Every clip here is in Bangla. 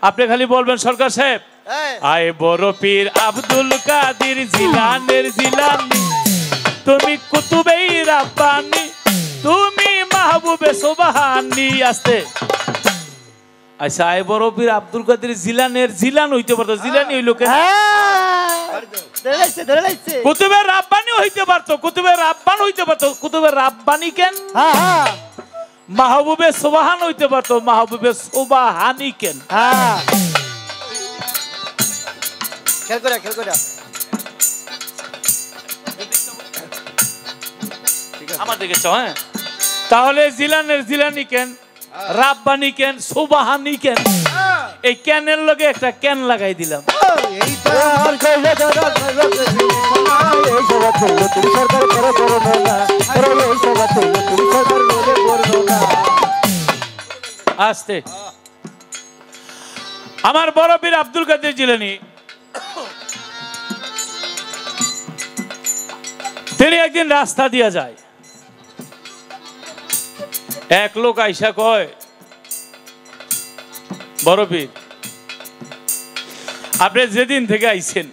আপনি খালি বলবেন সরকার সাহেব আয় বড় পীর আব্দুল কাদের জিলানের জিলানি তুমি কুতুবে রাব্বানি তুমি মাহবুবে সুবহানি। আস্তে আচ্ছা আয় বড় পীর আব্দুল কাদের জিলানের জিলান হইতে পারতো, জিলানি হইল কেন? কুতুবে রাব্বানি হইতে পারতো, কুতুবে রাব্বান হইতে পারতো, কুতুবে রাব্বানি কেন? মাহবুবে সুবহান হইতে পারতো, মাহবুবে সুবহানি কেন? আমার দেখেছ? হ্যাঁ, তাহলে জিলানের জিলানি কেন, রাব্বানি কেন, সুবহানি কেন? এই ক্যানের লগে একটা ক্যান লাগাই দিলাম। আস্তে আমার বড় পীর আব্দুল কাদের জিলানী তিনি একদিন রাস্তা দিয়া যায়, এক লোক আইসা কয় বড় পীর আপনি যেদিন থেকে আইছেন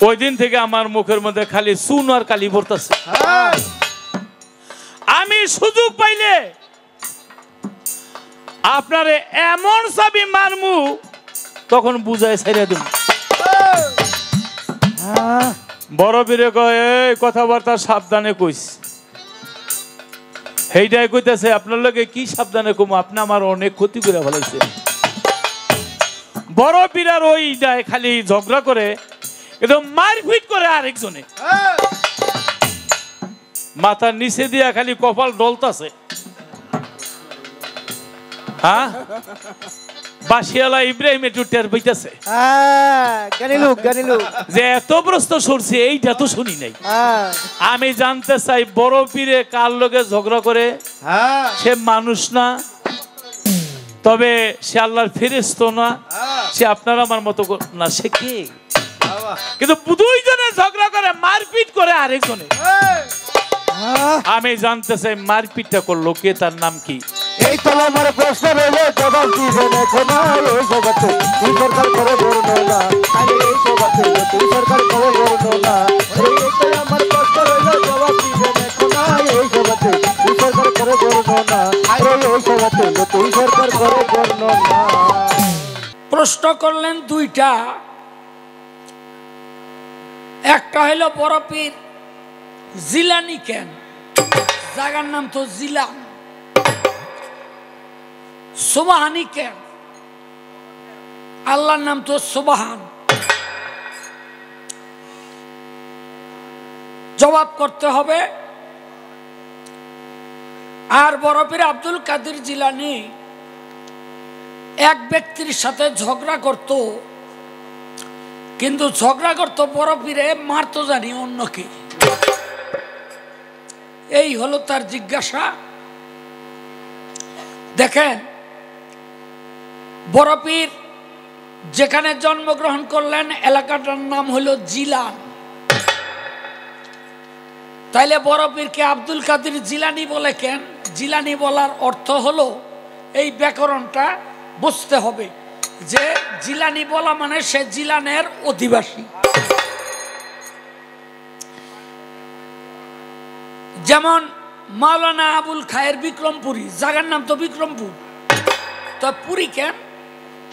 ওই দিন থেকে আমার মুখের মধ্যে খালি চুন আর কালি পড়তেছে, আমি সুযোগ পাইলে আপনারে এমন চাবি মারমু তখন বুঝায় ছেড়ে দেব। বড় পীরে কয় এই কথাবার্তা সাবধানে কইস। সেইটাই কইতেছে আপনার লগে কি সাবধানে কমু, আপনি আমার অনেক ক্ষতি করে ফেলাইছে। বড় পীর আর ওইটাই খালি ঝগড়া করে, একদম মারপিট করে আরেকজনে, মাথার নিচে দিয়া খালি কপাল ডলতাছে। হ্যাঁ, বাসিয়ালা ইব্রাহিম একটু টের পাইতেছে যে এত প্রশ্ন সরছে এইটা তো শুনি নাই। আমি জানতে চাই বড় পীরে কার লগে ঝগড়া করে? সে মানুষ না, তবে সে আল্লাহর ফেরেশতা না, সে আপনার আমার মতো না, সে কে? কিন্তু দুইজনে ঝগড়া করে মারপিট করে আরেকজনে। আমি জানতে চাই মারপিটটা করলো কে, তার নাম কি? এই তো আমার প্রশ্ন রইলে জবাব দিবেন এখন। এই জগতে তুই সরকার করে বর্ণনা, এই জগতে তুই সরকার করে বর্ণনা। এই তো আমার প্রশ্ন রইলে জবাব দিবেন এখন। এই জগতে তুই সরকার করে বর্ণনা, এই জগতে তুই সরকার করে বর্ণনা। প্রশ্ন করলেন দুইটা, একটা হইল বড় পীর জিলানি কেন, জায়গার নাম তো জিলান। সুবহানি কেন, আল্লাহর নাম তো সুবহান। জবাব করতে হবে। আর বড় পীর আব্দুল কাদের জিলানী এক ব্যক্তির সাথে ঝগড়া করত, কিন্তু ঝগড়া করত বড় পীরে মারতো জানি অন্যকে। এই হলো তার জিজ্ঞাসা। দেখেন বড় পীর যেখানে জন্মগ্রহণ করলেন এলাকাটার নাম হলো জিলান। তাইলে বড় পীরকে আব্দুল কাদের জিলানি বলে কেন? জিলানি বলার অর্থ হলো, এই ব্যাকরণটা বুঝতে হবে যে জিলানি বলা মানে সে জিলানের অধিবাসী। যেমন মাওলানা আবুল খায়ের বিক্রমপুরী, জায়গার নাম তো বিক্রমপুর। তো পুরী কেন?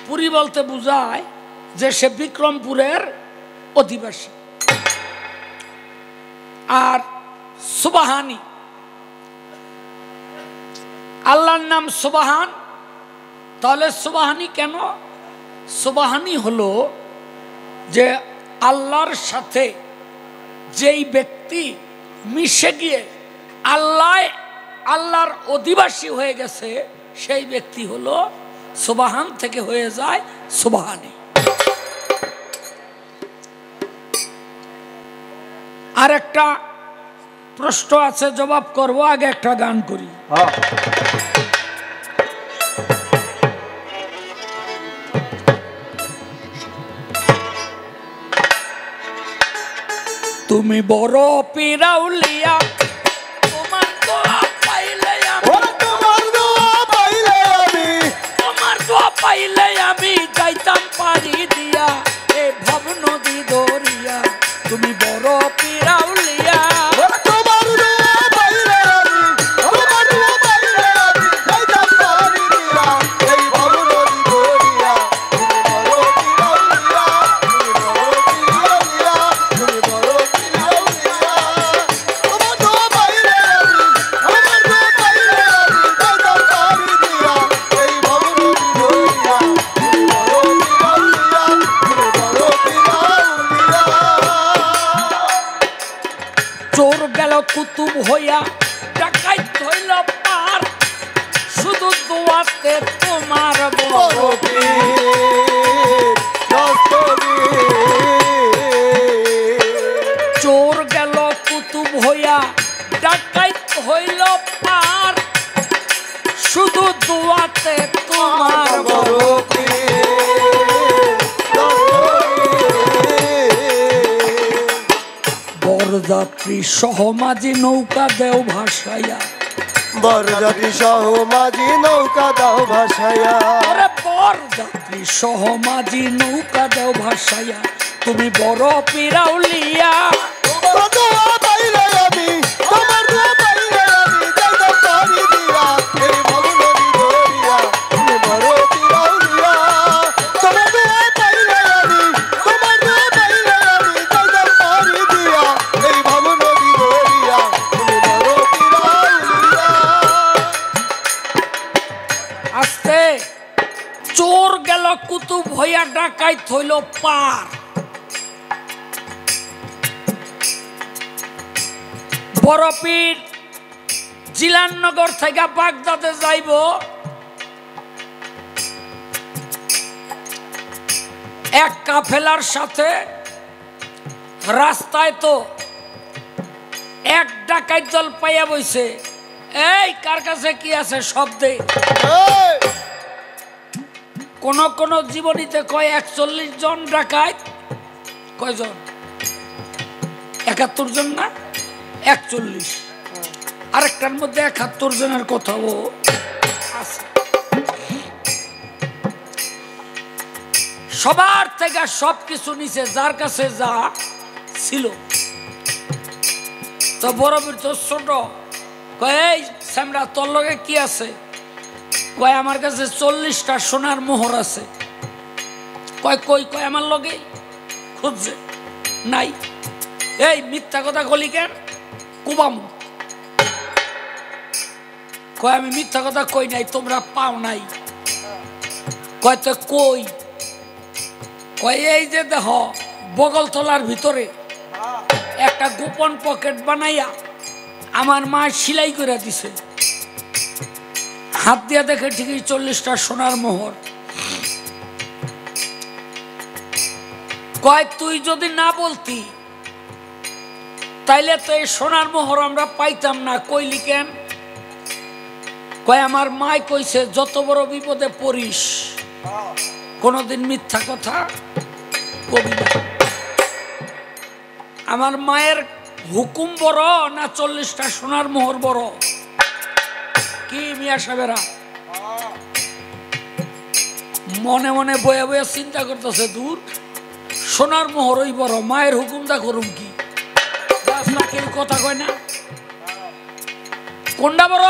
পুরী বলতে বোঝায় যে সে বিক্রমপুরের অধিবাসী। আর সুবহানি, আল্লাহর নাম সুবহান, তাহলে সুবহানি কেন? সুবহানি হলো যে আল্লাহর সাথে যেই ব্যক্তি মিশে গিয়ে আল্লাহর অধিবাসী হয়ে গেছে, সেই ব্যক্তি হলো সুবহান থেকে হয়ে যায় সুবহানি। আর একটা প্রশ্ন আছে, জবাব করব, আগে একটা গান করি। তুমি বড় পীর আউলিয়া, তোমার দোয়া পাইলে আমি, তোমার দোয়া পাইলে আমি, তোমার দোয়া পাইলে আমি যাইতাম পারি দিয়া এ ভব নদী দরিয়া তুমি বড় পীর আউলিয়া চোর গেল কুতুব হইয়া ডাকাইত হইল পার শুধু দোয়াতে তোমার বড় চোর গেল কুতুব হইয়া ডাকাইত হইল পার শুধু দোয়াতে তোমার বড় বরযাত্রী সহ মাঝি নৌকা দেও ভাসাইয়া বরযাত্রী সহ মাঝি নৌকা দাও ভাসাইয়া বরযাত্রী সহ মাঝি নৌকা দেও ভাসাইয়া তুমি বড় পীর আউলিয়া চোর গেল কুতুব হইয়া ডাকাইত হইল পার বড় পীর জিলাননগর থেকে বাগদাদে যাইব এক কাফেলার সাথে রাস্তায় তো এক ডাকাইত দল পাইয়া বইছে এই কার কাছে কি আছে শব্দে কোন কোন জীবনীতে কয় 41 জন ডাকাইত কয়জন 71 জন না 41 আরেকটার মধ্যে 71 জনের কথাও আছে সবার থেকে সবকিছু নিছে যার কাছে যা ছিল তো বড় বীর তো ছোট কয় এই সামরা তোর লগে কি আছে কয় আমার কাছে 40টা সোনার মোহর আছে কয় কই কয় আমার লগে খুঁজছে নাই এই মিথ্যা কথা কলি কেন কুবামু কয় আমি মিথ্যা কথা কই নাই তোমরা পাও নাই কয় তো কই কয় এই যে দেখ বগল তলার ভিতরে একটা গোপন পকেট বানাইয়া আমার মা সেলাই করে দিছে হাত দিয়া দেখে ঠিকই 40টা সোনার মোহর কয় তুই যদি না বলতি তাইলে তো এই সোনার মোহর আমরা পাইতাম না কইলি কেন কয় আমার মাই কইছে যত বড় বিপদে পড়িস কোনদিন মিথ্যা কথা কবি না আমার মায়ের হুকুম বড় না 40টা সোনার মোহর বড় কি মিয়া সাহেবেরা মনে মনে বয়ে বয়ে চিন্তা করতেছে দূর সোনার মোহরই বড় মায়ের হুকুমটা করুম কি কেউ কথা কয় না কোনটা বড়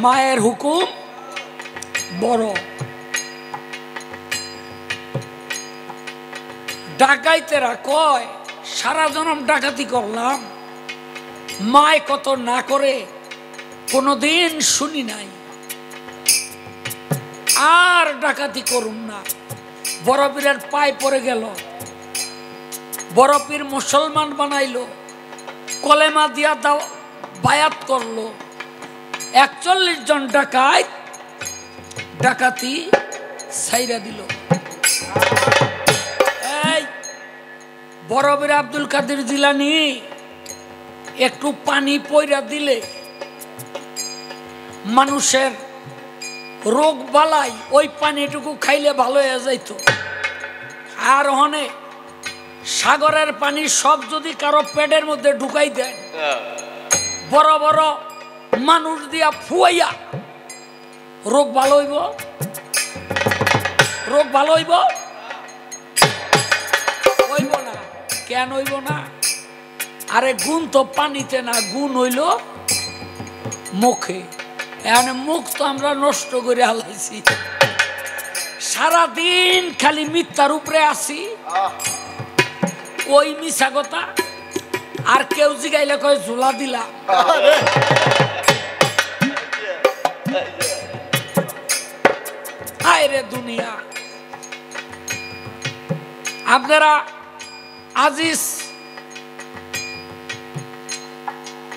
মায়ের হুকুম বড় ডাকাইতেরা কয় সারা জনম ডাকাতি করলাম মায় কত না করে কোনদিন শুনি নাই আর ডাকাতি করুম না বড় পীরের পায়ে পড়ে গেল বড় পীর মুসলমান বানাইলো কলেমা দিয়া দাও বায়াত করলো 41 জন ডাকাত ডাকাতি ছাইরা দিল এই বড় পীর আব্দুল কাদের জিলানী একটু পানি পয়রা দিলে মানুষের রোগ বালাই ওই পানিটুকু খাইলে ভালো হয়ে যাইতো আর হনে সাগরের পানি সব যদি কারো পেটের মধ্যে ঢুকাই দেয় বড় বড় মানুষ দিয়া ফুয়াইয়া রোগ ভালো হইব? রোগ ভালো হইব? হইব না। কেন হইব না? আরে গুণ তো পানিতে না, গুণ হইল মুখে। এখন মুখ তো আমরা নষ্ট করে হালাইছি, সারাদিন খালি মিথ্যার উপরে আসি, ওই মিছা কথা। আর কেউ জিগাইলে কয় ঝোলা দিলা। আরে দুনিয়া, আপনারা আজিজ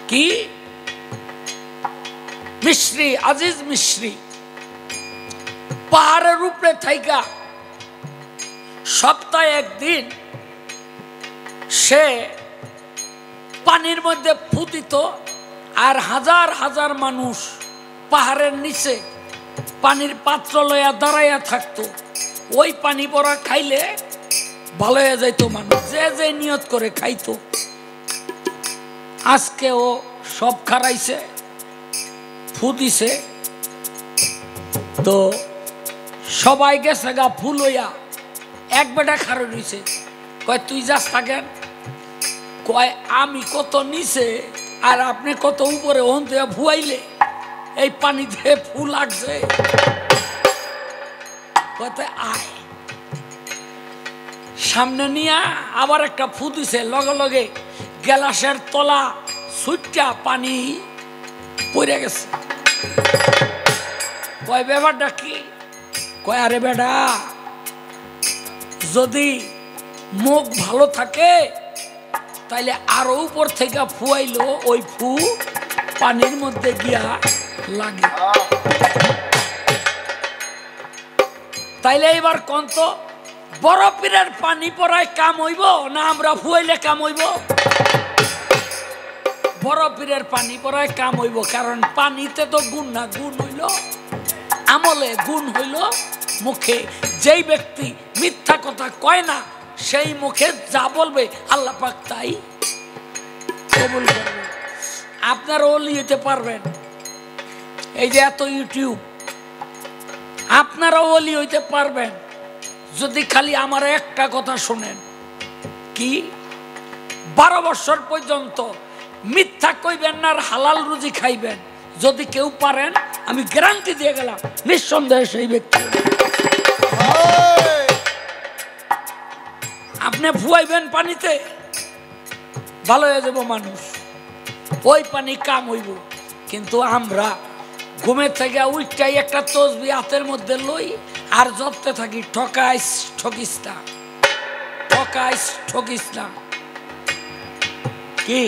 কি মিশ্রি, আজিজ মিশ্রি পাহাড়ের উপরে থাইকা সপ্তাহে একদিন সে পানির মধ্যে ফুটিত, আর হাজার হাজার মানুষ পাহাড়ের নিচে পানির পাত্র লইয়া দাঁড়াইয়া থাকতো। ওই পানি পড়া খাইলে ভালো হয়ে যাইতো মানুষ, যে যে নিয়ত করে খাইতো। আজকে ও সব খারাইছে, ফুদিছে, তো সবাই গেছে গা ফুল হইয়া। এক বেটা খারো রইছে, কয় তুই যাস থাকেন, কয় আমি কত নিচে আর আপনি কত উপরে, ওন তো ভুয়াইলে এই পানিতে ফুল লাগছে, আয় সামনে নিয়া আবার একটা ফু দিছে, লগে লগে গ্লাসের তলা সুইটা পানি পড়ে গেছে। কয় ব্যাপারটা কি? কয় আরে বেটা, যদি মুখ ভালো থাকে তাইলে আরো উপর থেকে ফুয়াইলো, ওই ফু পানির মধ্যে গিয়া লাগে। তাইলে এবার কোন তো বড় পীরের পানি পড়ায় কাম হইব না আমরা ফুয়াইলে কাম হইব? বড় পীরের পানি পড়ায় কাম হইব, কারণ পানিতে তো গুণ না, গুণ হইল আমলে, গুণ হইল মুখে। যেই ব্যক্তি মিথ্যা কথা কয় না, সেই মুখে যা বলবে আল্লাহ পাক তাই কবুল করবে। আপনারা ওলি হইতে পারবেন, এই যে এত ইউটিউব, আপনারা ওলি হইতে পারবেন যদি খালি আমার একটা কথা শুনেন। কি? 12 বছর পর্যন্ত মিথ্যা কইবেন না, আর হালাল রুজি খাইবেন। যদি কেউ পারেন, আমি গ্যারান্টি দিয়ে গেলাম, নিঃসন্দেহে সেই ব্যক্তি। আপনি ফুয়াইবেন পানিতে, ভালো হয়ে যাব মানুষ, ওই পানি কাম হইব। কিন্তু আমরা ঘুমের থেকে উইটাই একটা তসবি হাতের মধ্যে লই আর জপতে থাকি, ঠকাইস ঠকিস না, ঠকাইস ঠকিস না। কি?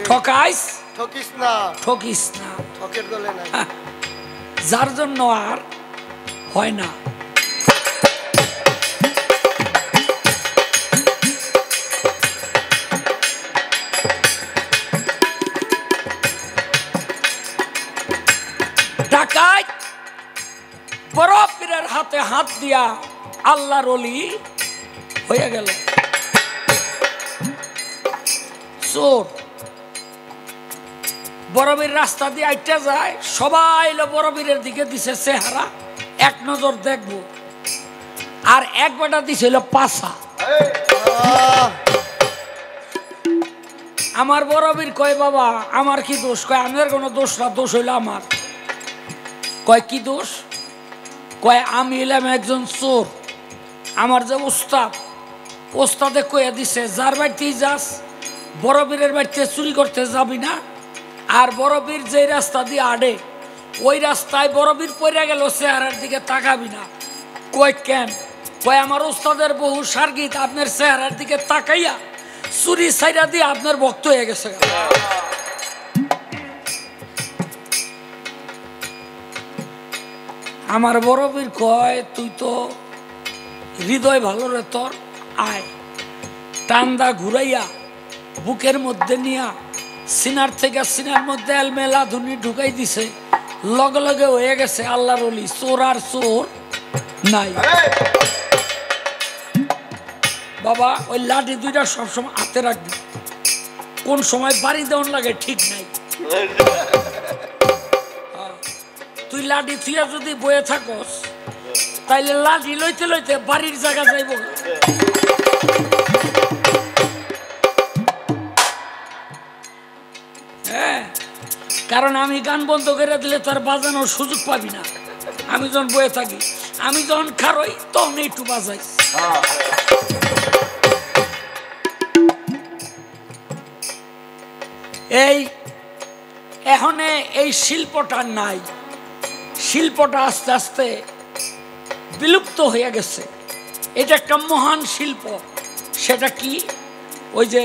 ঠকাইস ঠকিস না, ঠকিস না, ঠকের গলে না, যার জন্য আর হয় না। ডাকাত বড় পীরের হাতে হাত দিয়া আল্লাহর ওলি হয়ে গেল। চোর বড় পীর রাস্তা দিয়ে আইটা যায়, সবাই বড় পীরের দিকে দিছে চেহারা, এক নজর দেখবো, আর এক বেটা দিছিল পাছা। আমার বড় পীর কয় বাবা আমার কি দোষ? কয় আমার কোনো দোষ না, দোষ হইল আমার। কয় কি দোষ? কয় আমি এলাম একজন চোর, আমার যে ওস্তাদ, ওস্তাদে কয়ে দিছে যার বাড়িতেই যাস বড় পীরের বাড়িতে চুরি করতে যাবি না, আর বড় পীর যে রাস্তা দিয়ে আডে ওই রাস্তায় বড় পীর পড়ে গেল চেহারার দিকে তাকাবি না। কয় কেন? কয় আমার ওস্তাদের বহু সার্গিত আপনার চেহারার দিকে তাকাইয়া চুরি সাইরা দিয়ে আপনার ভক্ত হয়ে গেছে। আমার বড় পীর কয় তুই তো হৃদয় ভালো রে তোর, আয়। টান্দা ঘুরাইয়া বুকের মধ্যে নিয়া সিনার থেকে সিনার মধ্যে এলমেলা ধুনি ঢুকাই দিছে, লগে লগে হয়ে গেছে আল্লাহর ওলি। চোর আর চোর নাই। বাবা ওই লাঠি দুইটা সবসময় হাতে রাখবি, কোন সময় বাড়ি দেওয়ান লাগে ঠিক নাই। তুই তুই লাঠি থুইয়া যদি বয়ে থাকস তাইলে লাঠি লইতে লইতে বাড়ির জায়গা যাইব। হ্যাঁ, কারণ আমি গান বন্ধ করে দিলে তার বাজানোর সুযোগ পাবি না। আমি যখন বয়ে থাকি, আমি যখন খারই তখন একটু বাজাই। এই এখন এই শিল্পটা নাই, শিল্পটা আস্তে আস্তে বিলুপ্ত হয়ে গেছে। এটা একটা মহান শিল্প। সেটা কি? ওই যে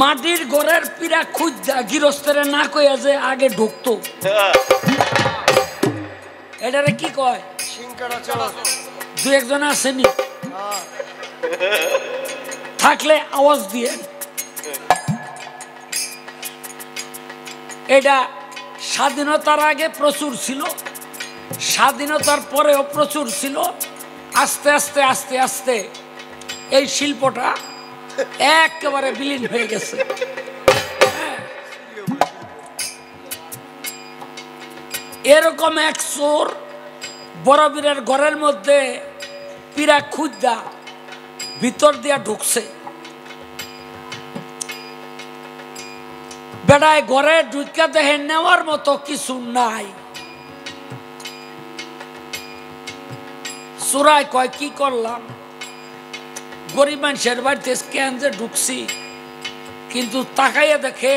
মাটির ঘরের পিড়া খুঁজা গৃহস্থরে না কইয়া যে আগে ঢুকতো, এটারে কি কয়? দু একজন আসেনি, থাকলে আওয়াজ দিয়ে। এটা স্বাধীনতার আগে প্রচুর ছিল, স্বাধীনতার পরেও প্রচুর ছিল। আস্তে আস্তে আস্তে আস্তে এই শিল্পটা একেবারে বিলীন হয়ে গেছে। এরকম এক চোর বড়বীরের ঘরের মধ্যে পিরা খুঁজা ভিতর দিয়া ঢুকছে। বেড়ায় ঘরে ঢুকা দেখে নেওয়ার মতো কিছু নাই। চোরাই কয় কি করলাম, গরিব মানুষের বাড়িতে কেন যে ঢুকছি, কিন্তু তাকাইয়া দেখে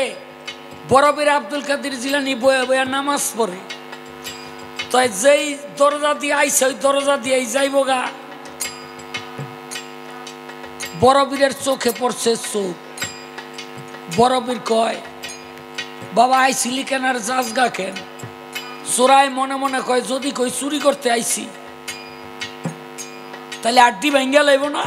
বড়বীর আব্দুল কাদের জিলানী বয়ে বয়ে নামাজ পড়ে। তাই যেই দরজা দিয়ে আইছে ওই দরজা দিয়ে যাইব গা, বড়বীরের চোখে পড়ছে চোখ। বড়বীর কয়, বাবা আইছিলি কেন আর যাস গা কেন? চোরাই মনে মনে কয়, যদি কই চুরি করতে আইছি তাহলে আড্ডি ভাঙ্গা লাইব না।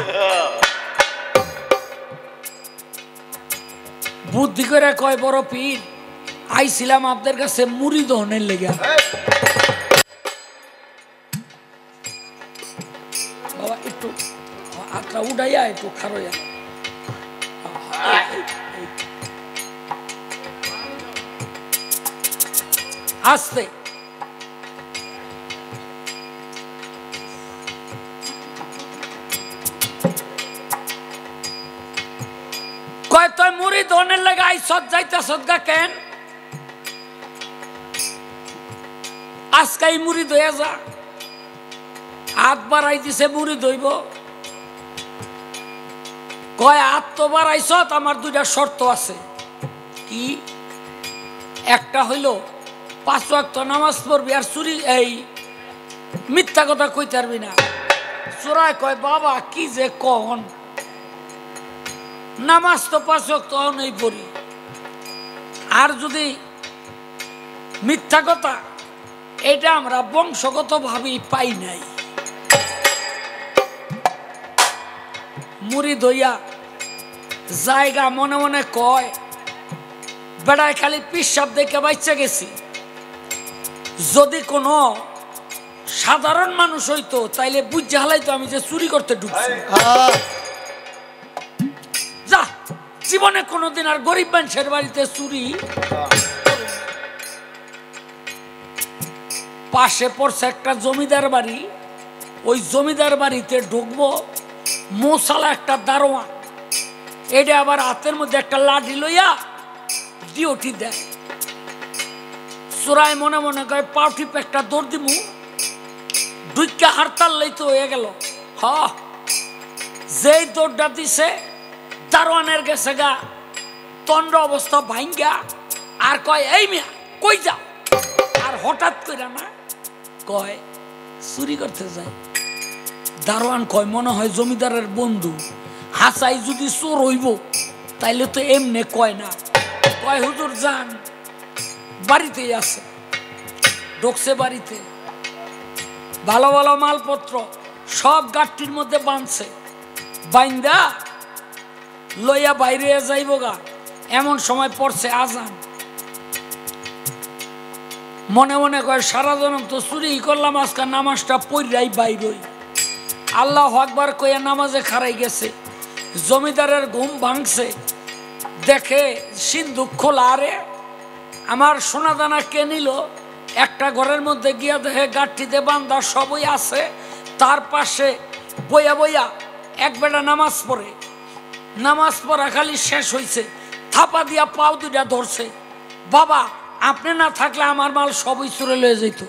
বুদ্ধি করে কয়, বড় পীর আইছিলাম আপনাদের কাছে মুড়ি দহনের লেগে। বাবা একটু হাতটা উঠাইয়া একটু খারইয়া, আস্তে। কয় তুই মুড়ি দহনের লেগে আইস, যাইতে সদগা কেন? আজকে মুড়ি দইয়া যা। হাত বাড়াই দিছে মুড়ি দইব। কয় হাত তো বাড়াইছ, আমার দুইটা শর্ত আছে। কি? একটা হইল 5 ওয়াক্ত নামাজ পড়বি আর চুরি এই মিথ্যা কথা কইতে পারবি না। চোরাই কয়, বাবা কি যে কন, নামাজ তো 5 ওয়াক্ত অনেই পড়ি, আর যদি মিথ্যা কথা, এটা আমরা বংশগত ভাবে পাই নাই। মুড়ি দইয়া জায়গা মনে মনে কয়, বেড়ায় খালি পিসাব দেখে বাচ্চা গেছি। যদি কোনো সাধারণ মানুষ হইতো তাইলে বুঝে হালাইতো আমি যে চুরি করতে ঢুকছি। যা, জীবনে কোনোদিন আর গরিব মানুষের বাড়িতে চুরি। পাশে পড়ছে একটা জমিদার বাড়ি, ওই জমিদার বাড়িতে ঢুকবো, মোসালা একটা দারোয়ান, এটা আবার হাতের মধ্যে একটা লাঠি লইয়া ডিউটি দেয়। চোরাই মনে মনে কয়, পাউটিপ একটা দৌড় দিমু, দুইটা হারতাল লইতে হয়ে গেল। হ, যেই দৌড়টা দিছে দারোয়ানের গেছে গা তন্ড অবস্থা ভাঙ্গা, আর কয়, এই মিয়া কই যাও? আর হঠাৎ করে না কয় চুরি করতে যায়। দারোয়ান কয়, মনে হয় জমিদারের বন্ধু, হাসাই যদি চোর হইব তাইলে তো এমনে কয় না। কয়, হুজুর যান, বাড়িতেই আছে। ঢুকছে বাড়িতে, ভালো ভালো মালপত্র সব গাঠটির মধ্যে বাঁধছে, বাইন্দা লইয়া বাইরে যাইব গা। এমন সময় পড়ছে আজান। মনে মনে কয়, সারা জনম তো চুরি করলাম, আজকে নামাজটা পড়াই বাইরই। আল্লাহু আকবার কইয়া নামাজে খারাই গেছে। জমিদারের ঘুম ভাঙছে, দেখে সিন্ধুক খোলা। আরে আমার সোনা দানা কে নিল? একটা ঘরের মধ্যে গিয়া দেখে গাঠটিতে বান্ধা সবই আছে, তার পাশে বইয়া বইয়া এক বেটা নামাজ পড়ে, নামাজ পড়া খালি শেষ হয়েছে, থাপা দিয়া পাও দুটা ধরছে, বাবা আপনি না থাকলে আমার মাল সবই চুরে লয়ে যেত।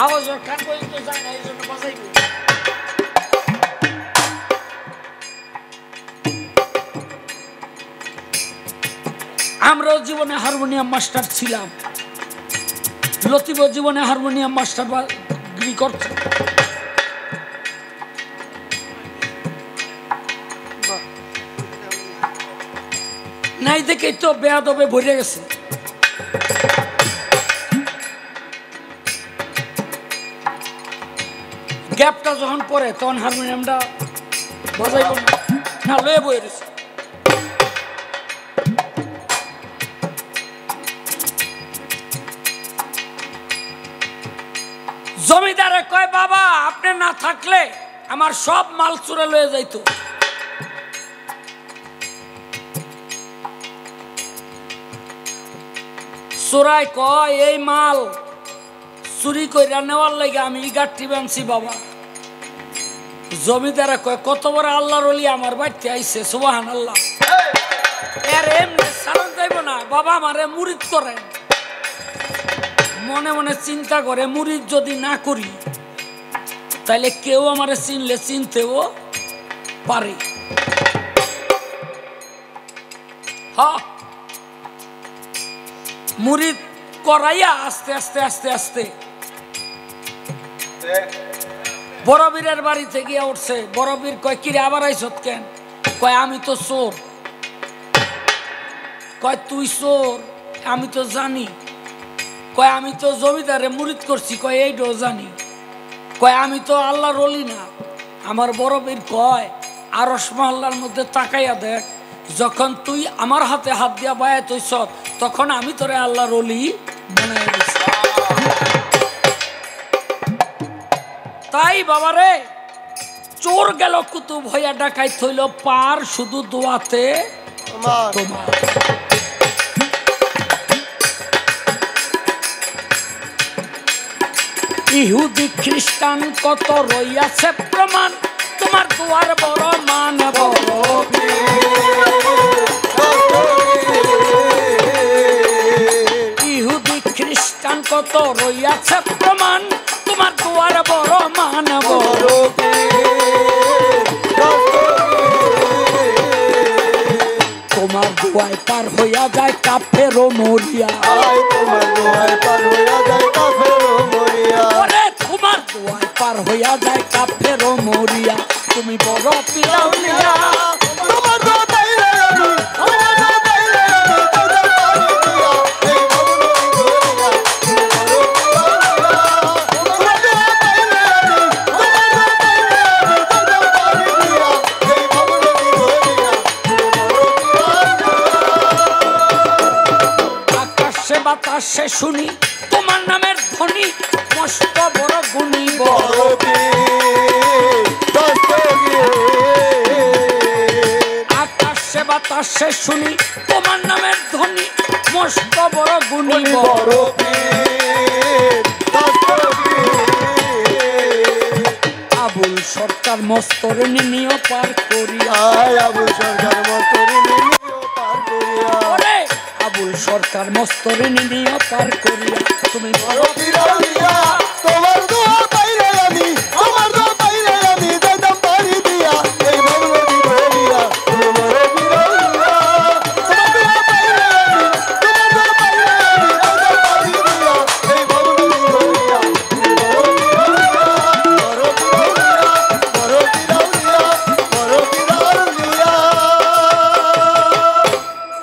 আওয়াজ কান পর্যন্ত যায় না, এই জন্য বাজাইব। আমরাও জীবনে হারমোনিয়াম মাস্টার ছিলাম, লতিফ জীবনে হারমোনিয়াম মাস্টার গিরি করত। নাই দেখেই তো বেয়াদবে ভরে গেছে। গ্যাপটা যখন পরে তখন হারমোনিয়ামটা বাজাইব না, লয়ে বয়ে রয়েছে। জমিদারে কয় বাবা আপনি না থাকলে আমার সব মাল চুরে লয়ে যাইত। চোরাই কয় এই মাল চুরি কইরা নেওয়ার লাগে আমি গাঠটি বানছি বাবা। জমিদারে কয় কত বড় আল্লাহর ওলি আমার বাড়িতে আইছে, সুবহানাল্লাহ। এর এমনি সালাম যাইব না, বাবা আমারে মুরিদ করেন। মনে মনে চিন্তা করে মুরিদ যদি না করি তাইলে কেউ আমারে চিনলে চিনতেও পারে। হ্যাঁ, মুরিদ করাইয়া আস্তে আস্তে আস্তে আস্তে বড়বীরের বাড়িতে গিয়া উঠছে। বড়বীর কয় কিরে আবার আইছত কেন? কয় আমি তো চোর। কয় তুই চোর? আমি তো জানি। কয় আমি তো জমিদারে মুরিদ করছি। কয় এইটাও জানি। কয় আমি তো আল্লাহর ওলি না। আমার বড়বীর কয় আরশ মহল্লার মধ্যে তাকাইয়া দেখ, যখন তুই আমার হাতে হাত দিয়া বায়াত হইছ তখন আমি তোরে আল্লাহর ওলি বানাই দিছি। তাই বাবারে চোর গেল কুতুব হইয়া ডাকাই থইল পার, শুধু দোয়াতে তোমার। ইহুদি খ্রিস্টান কত রইয়াছে প্রমাণ, তোমার দুয়ার বড় মান বড়। ইহুদি খ্রিস্টান কত রইয়াছে প্রমাণ, তোমার দুয়ার বড় মান বড়। তোমার দুয়ায় পার হইয়া যায় কাফের ও মরিয়া। তোমার দুয়ায় পার হইয়া যায় কাফের ও মরিয়া। তোমার দুয়ায় পার হইয়া যায় কাফের ও মরিয়া। তুমি বড় পিরাউলিয়া। বাতাসে শুনি তোমার নামের ধ্বনি, মস্ত বড় গুণী বড়। আকাশে বাতাসে শুনি তোমার নামের ধ্বনি, মস্ত বড় গুণী বড়। আবুল সরকার মস্তরিনী নিয়ে পার করিয়া। আবুল সরকার মস্তরিনী নিয়ে পার করিয়া। আবুল সরকার মস্তরিনী নিয়ে পার করিয়া। তুমি বড় পিরাউলিয়া।